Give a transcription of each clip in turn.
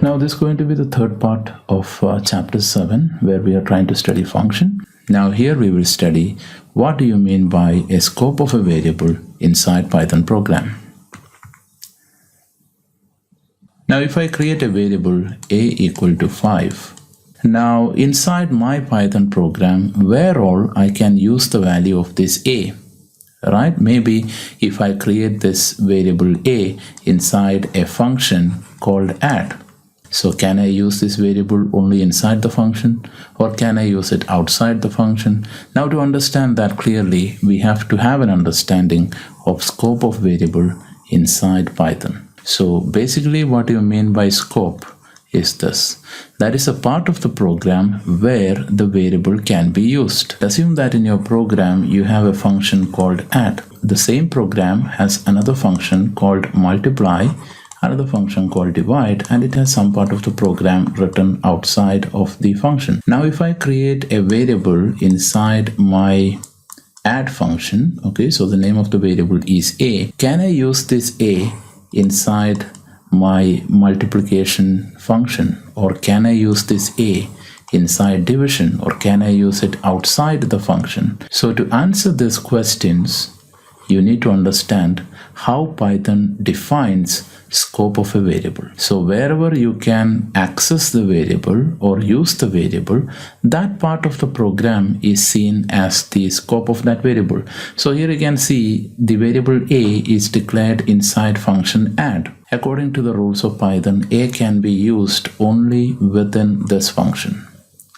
Now this is going to be the third part of chapter 7, where we are trying to study function. Now here we will study what do you mean by a scope of a variable inside Python program. Now if I create a variable a equal to 5, now inside my Python program, where all I can use the value of this a, right? Maybe if I create this variable a inside a function called add. So can I use this variable only inside the function, or can I use it outside the function? Now to understand that clearly, we have to have an understanding of scope of variable inside Python. So basically what you mean by scope is this. That is a part of the program where the variable can be used. Assume that in your program you have a function called add. The same program has another function called multiply, another function called divide, and it has some part of the program written outside of the function. Now if I create a variable inside my add function, okay, so the name of the variable is a, can I use this a inside my multiplication function, or can I use this a inside division, or can I use it outside the function? So to answer these questions, you need to understand how Python defines scope of a variable. So wherever you can access the variable or use the variable, that part of the program is seen as the scope of that variable. So here you can see the variable a is declared inside function add. According to the rules of Python, a can be used only within this function.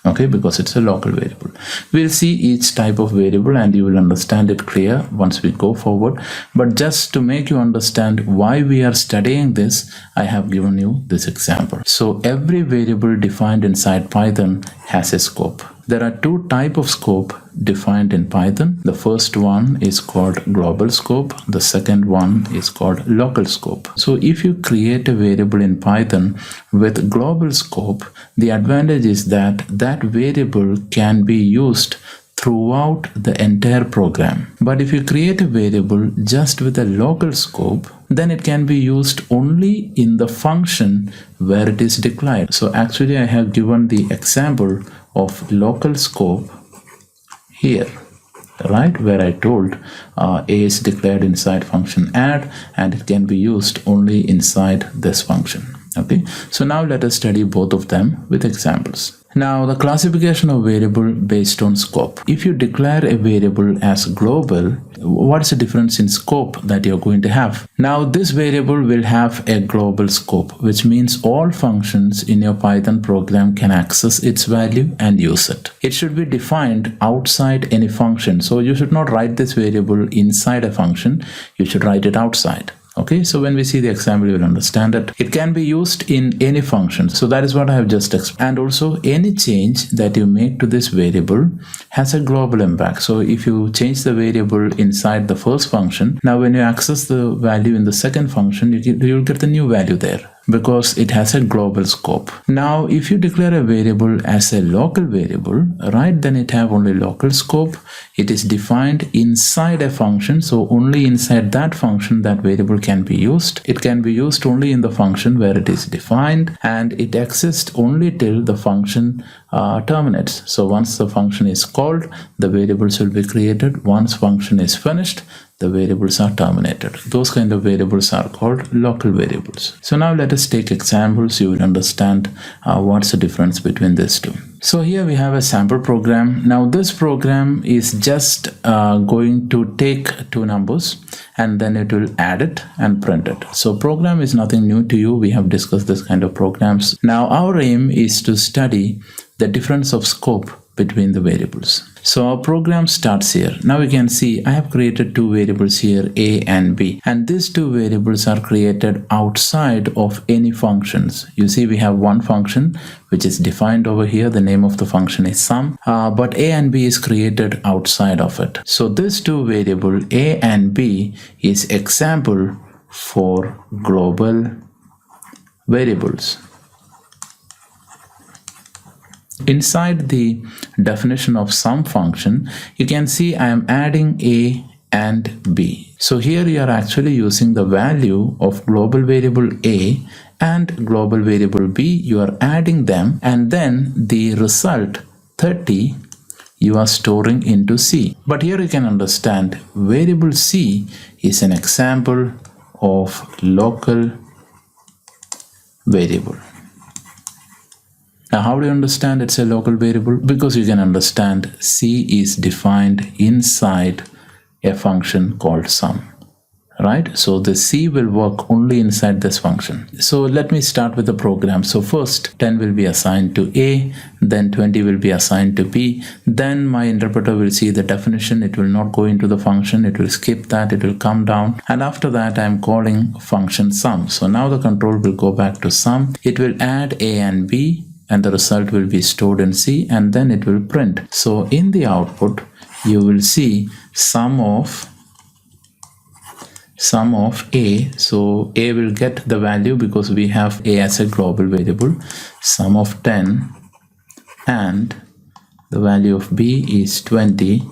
Okay, because it's a local variable. We'll see each type of variable and you will understand it clear once we go forward. But just to make you understand why we are studying this, I have given you this example. So every variable defined inside Python has a scope. There are two types of scope defined in Python. The first one is called global scope. The second one is called local scope. So if you create a variable in Python with global scope, the advantage is that that variable can be used throughout the entire program. But if you create a variable just with a local scope, then it can be used only in the function where it is declared. So actually I have given the example of local scope here, right, where I told a is declared inside function add and it can be used only inside this function. Okay, so now let us study both of them with examples. Now the classification of variable based on scope. If you declare a variable as global, what is the difference in scope that you're going to have? Now this variable will have a global scope, which means all functions in your Python program can access its value and use it. It should be defined outside any function. So you should not write this variable inside a function, you should write it outside. Okay, so when we see the example, you will understand it. It can be used in any function. So that is what I have just explained. And also any change that you make to this variable has a global impact. So if you change the variable inside the first function, now when you access the value in the second function, you'll get the new value there, because it has a global scope. Now if you declare a variable as a local variable, right, then it have only local scope. It is defined inside a function, so only inside that function that variable can be used. It can be used only in the function where it is defined, and it exists only till the function terminates. So once the function is called, the variables will be created. Once function is finished, the variables are terminated. Those kind of variables are called local variables. So now let us take examples. You will understand what's the difference between these two. So here we have a sample program. Now this program is just going to take two numbers and then it will add it and print it. So program is nothing new to you. We have discussed this kind of programs. Now our aim is to study the difference of scope between the variables. So our program starts here. Now you can see I have created two variables here, a and b, and these two variables are created outside of any functions. You see we have one function which is defined over here. The name of the function is sum, but a and b is created outside of it. So this two variable a and b is example for global variables. Inside the definition of sum function, you can see I am adding a and b. So here you are actually using the value of global variable a and global variable b, you are adding them, and then the result 30 you are storing into C. But here you can understand variable C is an example of local variable. Now how do you understand it's a local variable? Because you can understand C is defined inside a function called sum. Right? So the C will work only inside this function. So let me start with the program. So first 10 will be assigned to A, then 20 will be assigned to B. Then my interpreter will see the definition. It will not go into the function. It will skip that. It will come down. And after that, I'm calling function sum. So now the control will go back to sum. It will add A and B, and the result will be stored in C, and then it will print. So in the output, you will see sum of A. So A will get the value because we have A as a global variable. Sum of 10 and the value of B is 20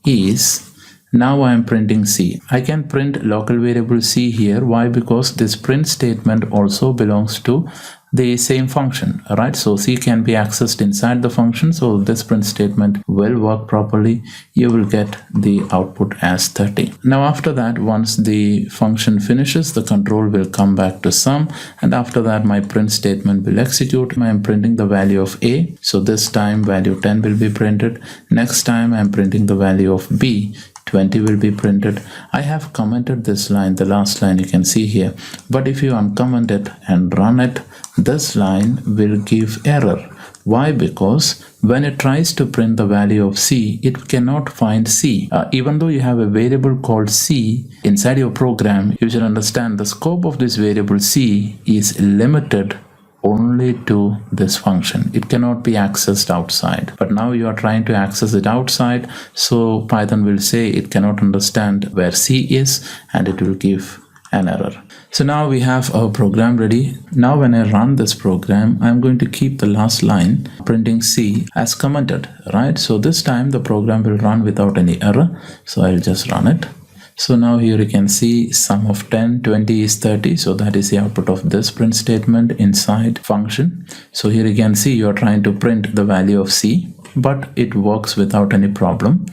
is, now I am printing C. I can print local variable C here. Why? Because this print statement also belongs to the same function, right? So C can be accessed inside the function, so this print statement will work properly. You will get the output as 30. Now after that, once the function finishes, the control will come back to sum, and after that my print statement will execute. I am printing the value of A, so this time value 10 will be printed. Next time I am printing the value of B, 20 will be printed. I have commented this line, the last line you can see here, but if you uncomment it and run it, this line will give error. Why? Because when it tries to print the value of C, it cannot find C. Even though you have a variable called C inside your program, you should understand the scope of this variable C is limited only to this function. It cannot be accessed outside. But now you are trying to access it outside, so Python will say it cannot understand where C is, and it will give an error. So now we have our program ready. Now when I run this program, I'm going to keep the last line printing C as commented, right? So this time the program will run without any error. So I'll just run it. So now here you can see sum of 10, 20 is 30. So that is the output of this print statement inside function. So here you can see you are trying to print the value of C, but it works without any problem.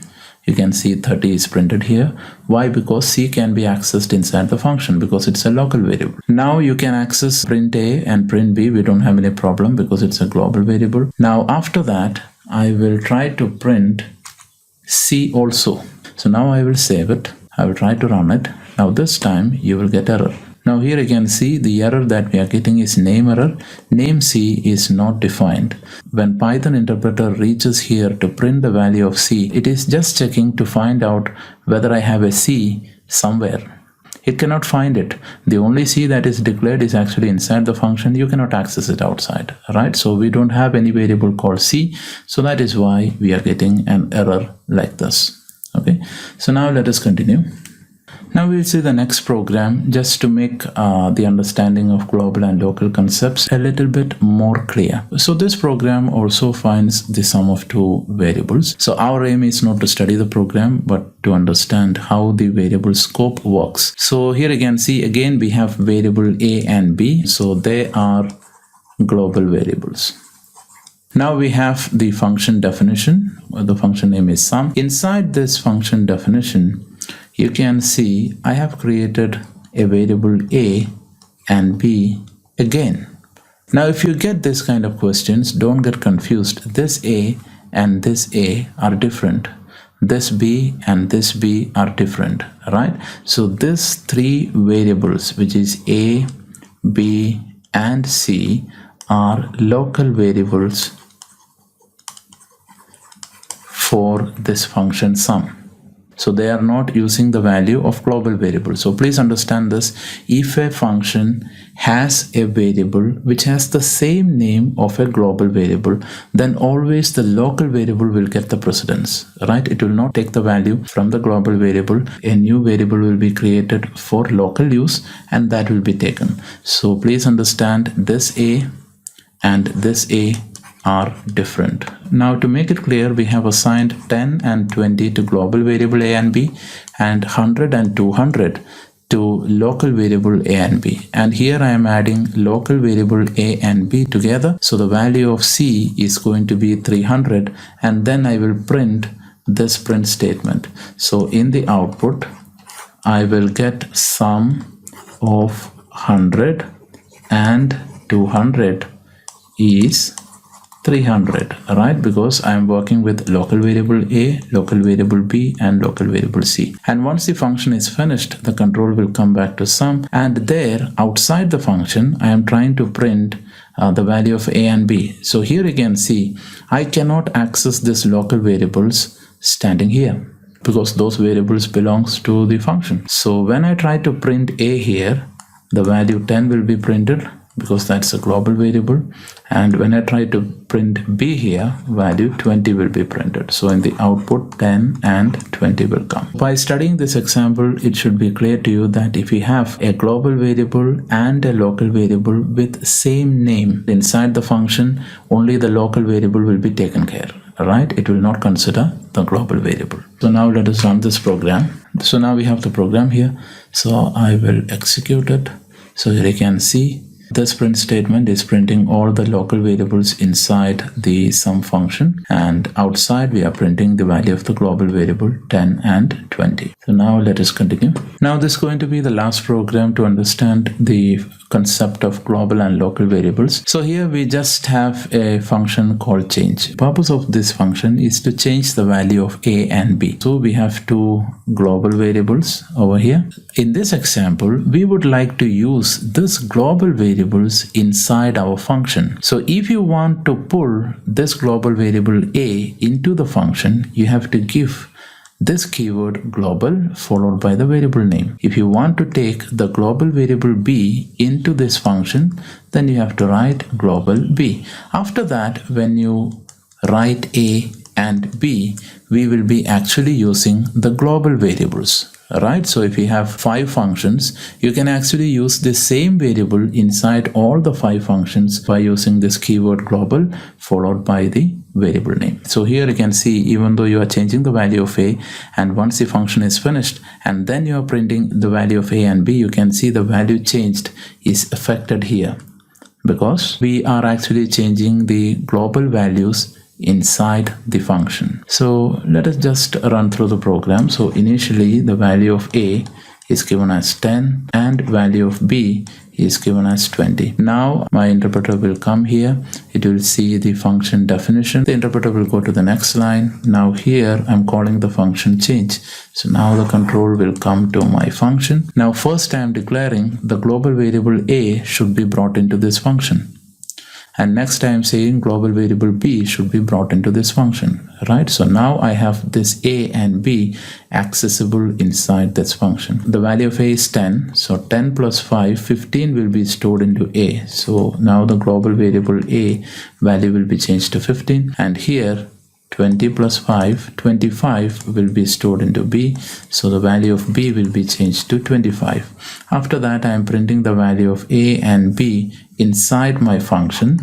You can see 30 is printed here. Why? Because C can be accessed inside the function because it's a local variable. Now you can access print A and print B. We don't have any problem because it's a global variable. Now after that, I will try to print C also. So now I will save it. I will try to run it. Now this time you will get error. Now here you can see the error that we are getting is name error. Name C is not defined. When Python interpreter reaches here to print the value of C, it is just checking to find out whether I have a C somewhere. It cannot find it. The only C that is declared is actually inside the function. You cannot access it outside, right? So we don't have any variable called C. So that is why we are getting an error like this. Okay, so now let us continue. Now we'll see the next program just to make the understanding of global and local concepts a little bit more clear. So this program also finds the sum of two variables. So our aim is not to study the program, but to understand how the variable scope works. So here you can see again we have variable A and B. So they are global variables. Now we have the function definition. The function name is sum. Inside this function definition, you can see I have created a variable A and B again. Now if you get this kind of questions, don't get confused. This A and this A are different. This B and this B are different, right? So these three variables, which is A, B, and C, are local variables for this function sum. So they are not using the value of global variable. So please understand this. If a function has a variable which has the same name of a global variable, then always the local variable will get the precedence, right? It will not take the value from the global variable. A new variable will be created for local use and that will be taken. So please understand this A and this A are different. Now to make it clear, we have assigned 10 and 20 to global variable A and B, and 100 and 200 to local variable a and b, and here I am adding local variable a and b together. So the value of c is going to be 300, and then I will print this print statement. So in the output I will get sum of 100 and 200 is 300, right? Because I am working with local variable a, local variable b, and local variable c. And once the function is finished, the control will come back to sum, and there outside the function I am trying to print the value of a and b. So here you can see I cannot access these local variables standing here, because those variables belongs to the function. So when I try to print a here, the value 10 will be printed because that's a global variable, and when I try to print b here, value 20 will be printed. So in the output 10 and 20 will come. By studying this example, it should be clear to you that if we have a global variable and a local variable with same name inside the function, only the local variable will be taken care, right? It will not consider the global variable. So now let us run this program. So now we have the program here, so I will execute it. So here you can see this print statement is printing all the local variables inside the sum function, and outside we are printing the value of the global variable 10 and 20. So now let us continue. Now this is going to be the last program to understand the concept of global and local variables. So here we just have a function called change. The purpose of this function is to change the value of a and b. So we have two global variables over here. In this example, we would like to use this global variables inside our function. So if you want to pull this global variable a into the function, you have to give this keyword global followed by the variable name. If you want to take the global variable b into this function, then you have to write global b. After that, when you write a and b, we will be actually using the global variables, right? So if you have 5 functions, you can actually use the same variable inside all the 5 functions by using this keyword global followed by the variable name. So here you can see, even though you are changing the value of a, and once the function is finished and then you are printing the value of a and b, you can see the value changed is affected here because we are actually changing the global values inside the function. So let us just run through the program. So initially the value of a is given as 10 and value of b is given as 20. Now my interpreter will come here. It will see the function definition. The interpreter will go to the next line. Now here I'm calling the function change. So now the control will come to my function. Now first I am declaring the global variable a should be brought into this function. And next I am saying global variable b should be brought into this function, right? So now I have this a and b accessible inside this function. The value of a is 10, so 10 plus 5, 15 will be stored into a. So now the global variable a value will be changed to 15, and here 20 plus 5, 25 will be stored into b. So the value of b will be changed to 25. After that I am printing the value of a and b inside my function.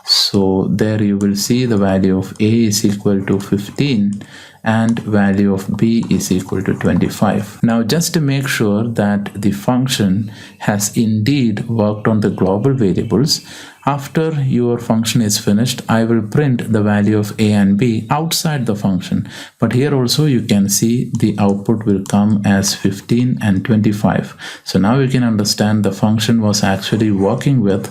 So there you will see the value of a is equal to 15 and value of b is equal to 25. Now just to make sure that the function has indeed worked on the global variables, after your function is finished, I will print the value of a and b outside the function. But here also you can see the output will come as 15 and 25. So now you can understand the function was actually working with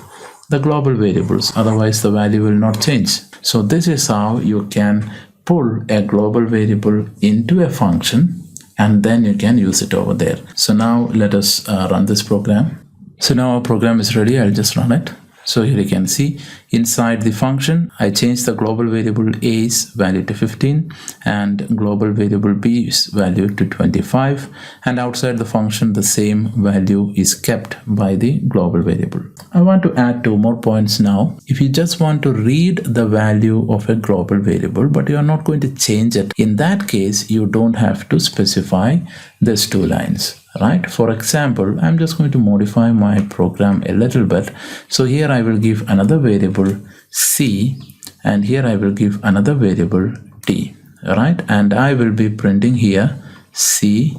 the global variables, otherwise the value will not change. So this is how you can pull a global variable into a function and then you can use it over there. So now let us run this program. So now our program is ready. I'll just run it. So here you can see inside the function, I changed the global variable a's value to 15 and global variable b's value to 25, and outside the function the same value is kept by the global variable. I want to add 2 more points now. If you just want to read the value of a global variable but you are not going to change it, in that case you don't have to specify these 2 lines. Right? For example, I'm just going to modify my program a little bit. So here I will give another variable c and here I will give another variable t, right? And I will be printing here c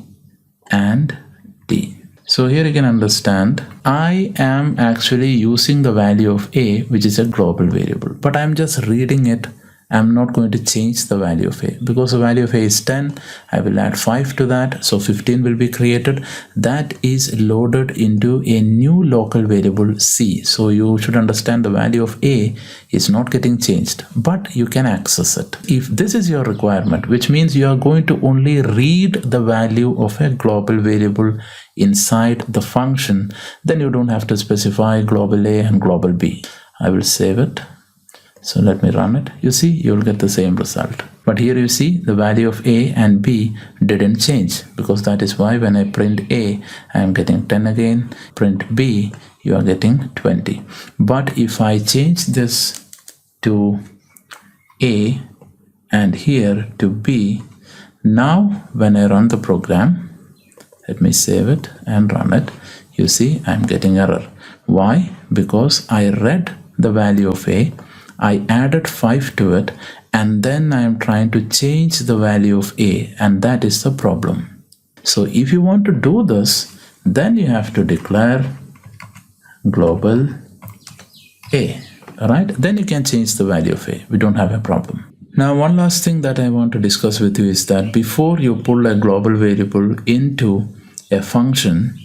and t. So here you can understand, I am actually using the value of a, which is a global variable, but I'm just reading it. I'm not going to change the value of a because the value of a is 10. I will add 5 to that, so 15 will be created. That is loaded into a new local variable c. So you should understand the value of a is not getting changed, but you can access it. If this is your requirement, which means you are going to only read the value of a global variable inside the function, then you don't have to specify global a and global b. I will save it. So let me run it. You see, you will get the same result. But here you see the value of a and b didn't change, because that is why when I print a, I am getting 10 again. Print b, you are getting 20. But if I change this to a and here to b, now when I run the program, let me save it and run it. You see, I'm getting error. Why? Because I read the value of a, I added 5 to it, and then I am trying to change the value of a, and that is the problem. So if you want to do this, then you have to declare global a, right? Then you can change the value of a. We don't have a problem. Now, one last thing that I want to discuss with you is that before you pull a global variable into a function,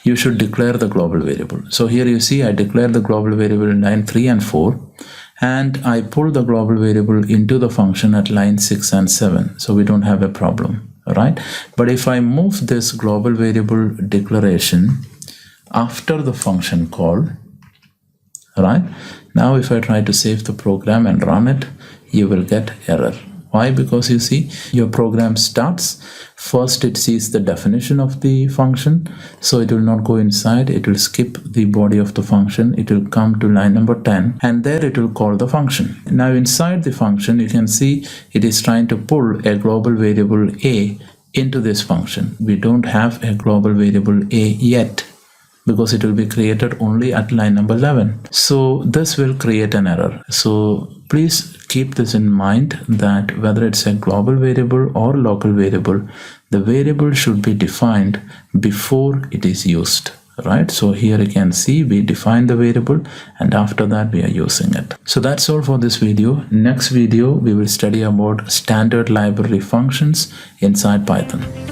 you should declare the global variable. So here you see I declare the global variable in line 3 and 4. And I pull the global variable into the function at line 6 and 7. So we don't have a problem, right? But if I move this global variable declaration after the function call, right? Now if I try to save the program and run it, you will get error. Why? Because you see your program starts, first it sees the definition of the function, so it will not go inside, it will skip the body of the function, it will come to line number 10, and there it will call the function. Now inside the function you can see it is trying to pull a global variable a into this function. We don't have a global variable a yet, because it will be created only at line number 11. So this will create an error. So please keep this in mind, that whether it's a global variable or local variable, the variable should be defined before it is used, right? So here you can see we define the variable and after that we are using it. So that's all for this video. Next video we will study about standard library functions inside Python.